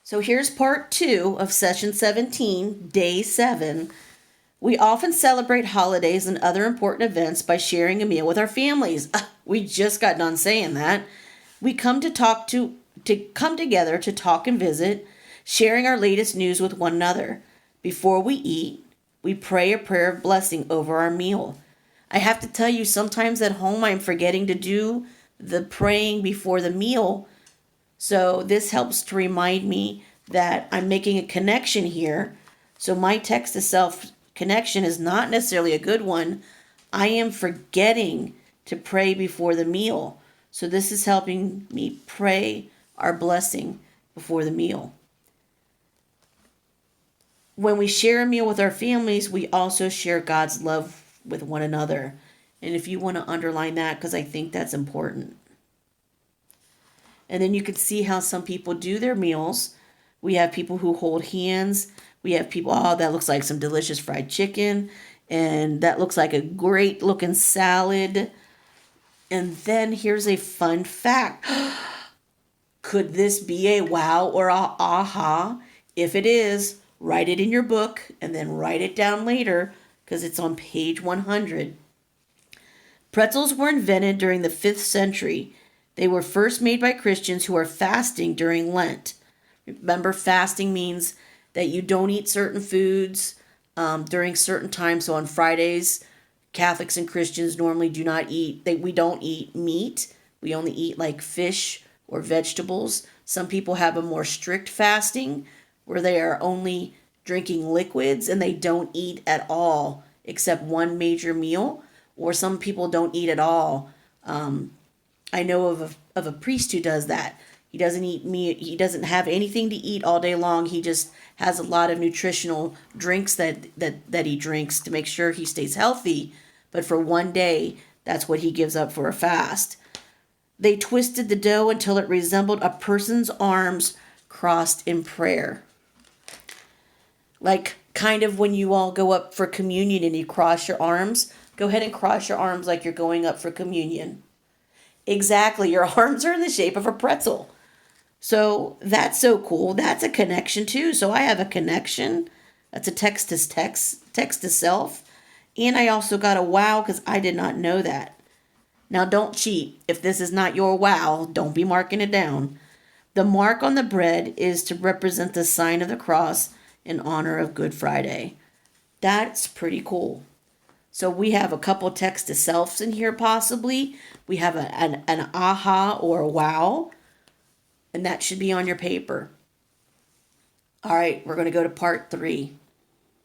So here's part 2 of session 17, day 7. We often celebrate holidays and other important events by sharing a meal with our families. We just got done saying that. We come to come together to talk and visit, sharing our latest news with one another. Before we eat, we pray a prayer of blessing over our meal. I have to tell you, sometimes at home I'm forgetting to do the praying before the meal, so this helps to remind me that I'm making a connection here. So my text to self connection is not necessarily a good one. I am forgetting to pray before the meal. So this is helping me pray our blessing before the meal. When we share a meal with our families, we also share God's love with one another. And if you want to underline that, because I think that's important. And then you can see how some people do their meals. We have people who hold hands. We have people, oh, that looks like some delicious fried chicken. And that looks like a great looking salad. And then here's a fun fact. Could this be a wow or a aha? If it is, write it in your book and then write it down later because it's on page 100. Pretzels were invented during the 5th century. They were first made by Christians who are fasting during Lent. Remember, fasting means that you don't eat certain foods during certain times. So on Fridays, Catholics and Christians normally do not eat. We don't eat meat. We only eat like fish or vegetables. Some people have a more strict fasting where they are only drinking liquids and they don't eat at all except one major meal. Or some people don't eat at all. I know of a priest who does that. He doesn't eat meat. He doesn't have anything to eat all day long. He just has a lot of nutritional drinks that he drinks to make sure he stays healthy. But for one day, that's what he gives up for a fast. They twisted the dough until it resembled a person's arms crossed in prayer. Like kind of when you all go up for communion and you cross your arms. Go ahead and cross your arms like you're going up for communion. Exactly, your arms are in the shape of a pretzel. So that's so cool. That's a connection too. So I have a connection. That's a text to self. And I also got a wow because I did not know that. Now don't cheat. If this is not your wow, don't be marking it down. The mark on the bread is to represent the sign of the cross in honor of Good Friday. That's pretty cool. So we have a couple text to selves in here possibly. We have an aha or a wow. And that should be on your paper. All right, we're going to go to part 3.